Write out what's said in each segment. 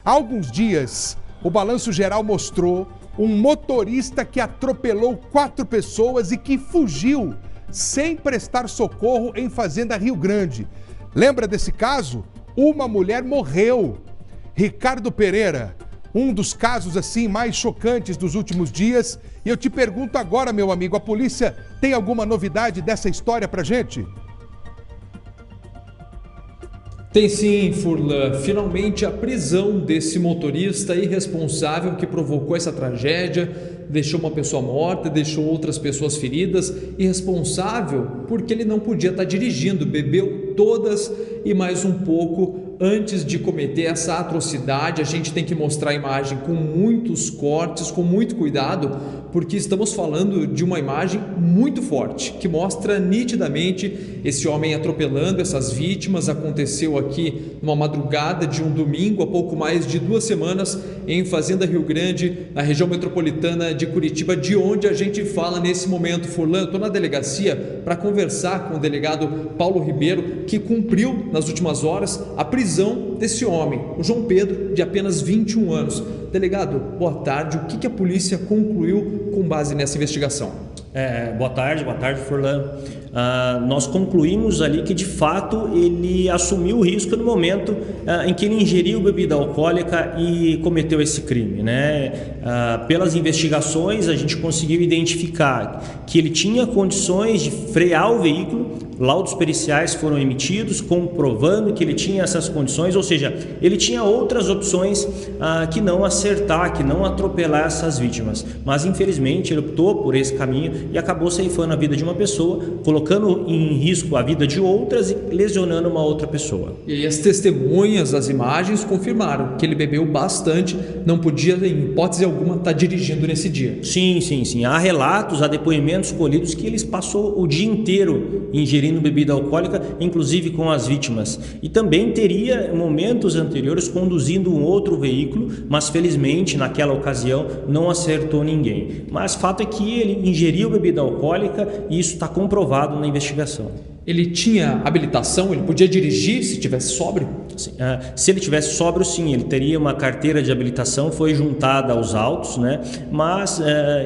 Há alguns dias, o Balanço Geral mostrou um motorista que atropelou 4 pessoas e que fugiu sem prestar socorro em Fazenda Rio Grande. Lembra desse caso? Uma mulher morreu. Ricardo Pereira, um dos casos assim mais chocantes dos últimos dias. E eu te pergunto agora, meu amigo, a polícia tem alguma novidade dessa história pra gente? Tem sim, Furlan. Finalmente a prisão desse motorista irresponsável que provocou essa tragédia, deixou uma pessoa morta, deixou outras pessoas feridas, irresponsável porque ele não podia estar dirigindo, bebeu todas e mais um pouco antes de cometer essa atrocidade. A gente tem que mostrar a imagem com muitos cortes, com muito cuidado, porque estamos falando de uma imagem muito forte, que mostra nitidamente esse homem atropelando essas vítimas. Aconteceu aqui numa madrugada de um domingo, há pouco mais de 2 semanas, em Fazenda Rio Grande, na região metropolitana de Curitiba, de onde a gente fala nesse momento. Furlan, estou na delegacia para conversar com o delegado Paulo Ribeiro, que cumpriu nas últimas horas a prisão desse homem, o João Pedro, de apenas 21 anos. Delegado, boa tarde. O que a polícia concluiu com base nessa investigação? Boa tarde, Furlan. Nós concluímos ali que de fato ele assumiu o risco no momento em que ele ingeriu bebida alcoólica e cometeu esse crime, né? Pelas investigações a gente conseguiu identificar que ele tinha condições de frear o veículo. Laudos periciais foram emitidos comprovando que ele tinha essas condições, ou seja, ele tinha outras opções que não acertar, que não atropelar essas vítimas, mas infelizmente ele optou por esse caminho e acabou ceifando a vida de uma pessoa, colocando em risco a vida de outras e lesionando uma outra pessoa. E as testemunhas, as imagens confirmaram que ele bebeu bastante, não podia em hipótese alguma estar dirigindo nesse dia. Sim. Há relatos, há depoimentos colhidos que eles passou o dia inteiro ingerindo bebida alcoólica, inclusive com as vítimas. E também teria momentos anteriores conduzindo um outro veículo, mas felizmente naquela ocasião não acertou ninguém. Mas fato é que ele ingeriu bebida alcoólica e isso está comprovado na investigação. Ele tinha habilitação? Ele podia dirigir se tivesse sóbrio? Se ele tivesse sóbrio, sim, ele teria uma carteira de habilitação, foi juntada aos autos, né? Mas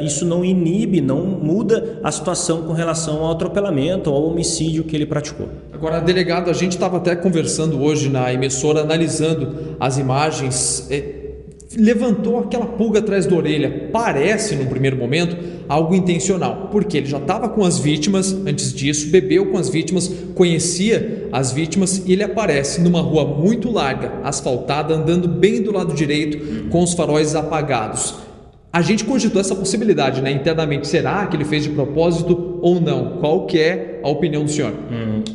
isso não inibe, não muda a situação com relação ao atropelamento ou ao homicídio que ele praticou. Agora, delegado, a gente estava até conversando hoje na emissora, analisando as imagens, levantou aquela pulga atrás da orelha. Parece, no primeiro momento, algo intencional, porque ele já estava com as vítimas antes disso, bebeu com as vítimas, conhecia as vítimas e ele aparece numa rua muito larga, asfaltada, andando bem do lado direito, com os faróis apagados. A gente cogitou essa possibilidade, né, internamente. Será que ele fez de propósito ou não? Qual que é a opinião do senhor?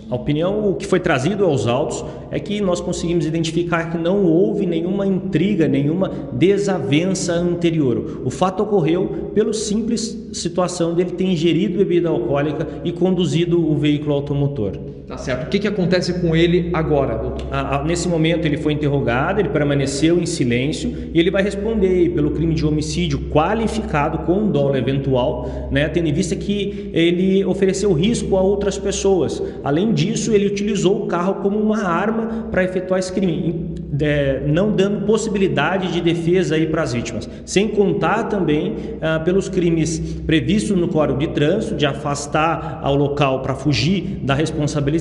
A opinião que foi trazido aos autos é que nós conseguimos identificar que não houve nenhuma intriga, nenhuma desavença anterior. O fato ocorreu pela simples situação dele ter ingerido bebida alcoólica e conduzido o veículo automotor. Tá certo. O que acontece com ele agora, doutor? Nesse momento ele foi interrogado, ele permaneceu em silêncio e ele vai responder pelo crime de homicídio qualificado com dolo eventual, né, tendo em vista que ele ofereceu risco a outras pessoas. Além disso, ele utilizou o carro como uma arma para efetuar esse crime, não dando possibilidade de defesa aí para as vítimas. Sem contar também pelos crimes previstos no Código de Trânsito, de afastar ao local para fugir da responsabilização,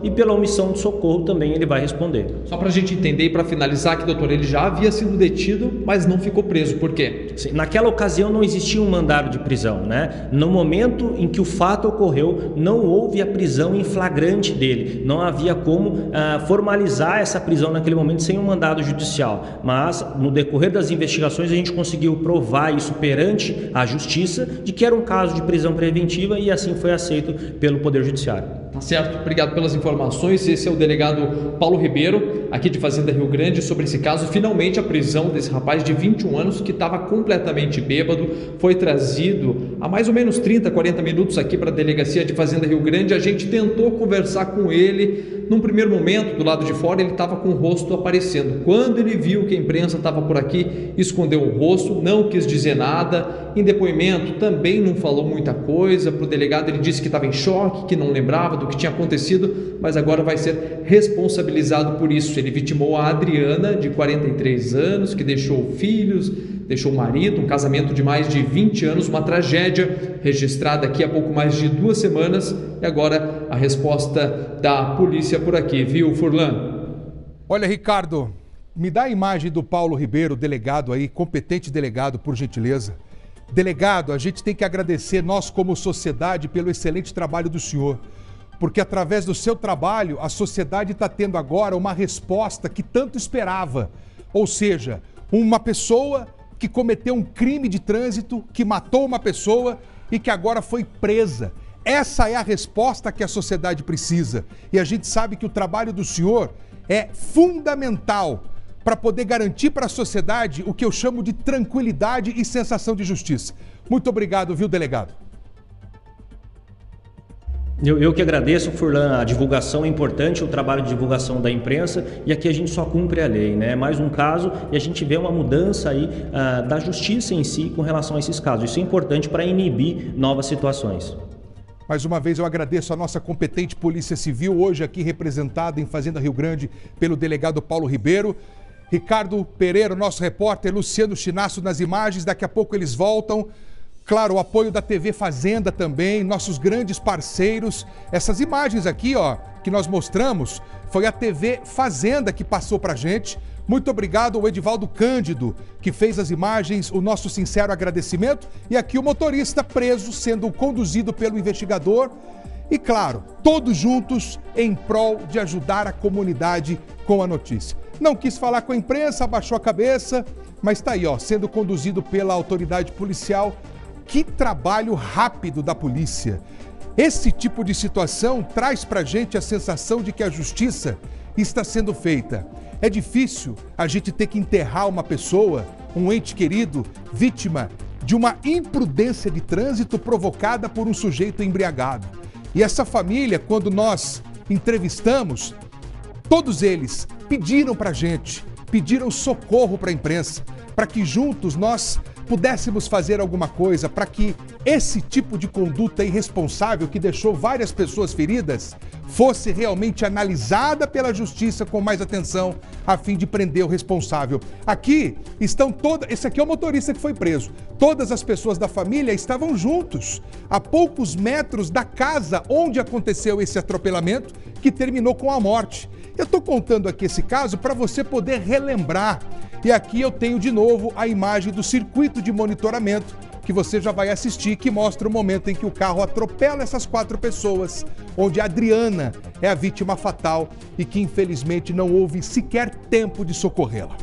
e pela omissão de socorro também ele vai responder. Só para a gente entender e para finalizar aqui, doutor, ele já havia sido detido, mas não ficou preso. Por quê? Sim, naquela ocasião não existia um mandado de prisão, né? No momento em que o fato ocorreu, não houve a prisão em flagrante dele. Não havia como formalizar essa prisão naquele momento sem um mandado judicial. Mas no decorrer das investigações a gente conseguiu provar isso perante a justiça, de que era um caso de prisão preventiva, e assim foi aceito pelo Poder Judiciário. Tá certo, obrigado pelas informações. Esse é o delegado Paulo Ribeiro, aqui de Fazenda Rio Grande, sobre esse caso. Finalmente a prisão desse rapaz de 21 anos que estava completamente bêbado foi trazido há mais ou menos 30, 40 minutos aqui para a delegacia de Fazenda Rio Grande. A gente tentou conversar com ele, porque num primeiro momento, do lado de fora, ele estava com o rosto aparecendo. Quando ele viu que a imprensa estava por aqui, escondeu o rosto, não quis dizer nada. Em depoimento também não falou muita coisa. Para o delegado ele disse que estava em choque, que não lembrava do que tinha acontecido, mas agora vai ser responsabilizado por isso. Ele vitimou a Adriana, de 43 anos, que deixou filhos, deixou o marido, um casamento de mais de 20 anos, uma tragédia registrada aqui há pouco mais de 2 semanas. E agora a resposta da polícia por aqui, viu, Furlan? Olha, Ricardo, me dá a imagem do Paulo Ribeiro, delegado aí, competente delegado, por gentileza. Delegado, a gente tem que agradecer, nós como sociedade, pelo excelente trabalho do senhor. Porque através do seu trabalho, a sociedade está tendo agora uma resposta que tanto esperava. Ou seja, uma pessoa que cometeu um crime de trânsito, que matou uma pessoa e que agora foi presa. Essa é a resposta que a sociedade precisa. E a gente sabe que o trabalho do senhor é fundamental para poder garantir para a sociedade o que eu chamo de tranquilidade e sensação de justiça. Muito obrigado, viu, delegado? Eu que agradeço, Furlan, a divulgação é importante, o trabalho de divulgação da imprensa, e aqui a gente só cumpre a lei, né? Mais um caso e a gente vê uma mudança aí da justiça em si com relação a esses casos. Isso é importante para inibir novas situações. Mais uma vez eu agradeço a nossa competente Polícia Civil, hoje aqui representada em Fazenda Rio Grande pelo delegado Paulo Ribeiro. Ricardo Pereira, nosso repórter, Luciano Chinasso nas imagens, daqui a pouco eles voltam. Claro, o apoio da TV Fazenda também, nossos grandes parceiros. Essas imagens aqui, ó, que nós mostramos, foi a TV Fazenda que passou pra gente. Muito obrigado ao Edivaldo Cândido, que fez as imagens, o nosso sincero agradecimento. E aqui o motorista preso, sendo conduzido pelo investigador. E claro, todos juntos em prol de ajudar a comunidade com a notícia. Não quis falar com a imprensa, abaixou a cabeça, mas tá aí, ó, sendo conduzido pela autoridade policial. Que trabalho rápido da polícia. Esse tipo de situação traz pra gente a sensação de que a justiça está sendo feita. É difícil a gente ter que enterrar uma pessoa, um ente querido, vítima de uma imprudência de trânsito provocada por um sujeito embriagado. E essa família, quando nós entrevistamos, todos eles pediram pra gente, pediram socorro pra imprensa, para que juntos nós pudéssemos fazer alguma coisa para que esse tipo de conduta irresponsável que deixou várias pessoas feridas fosse realmente analisada pela justiça com mais atenção a fim de prender o responsável. Aqui estão esse aqui é o motorista que foi preso. Todas as pessoas da família estavam juntos, a poucos metros da casa onde aconteceu esse atropelamento que terminou com a morte. Eu estou contando aqui esse caso para você poder relembrar. E aqui eu tenho de novo a imagem do circuito de monitoramento que você já vai assistir, que mostra o momento em que o carro atropela essas 4 pessoas, onde a Adriana é a vítima fatal e que infelizmente não houve sequer tempo de socorrê-la.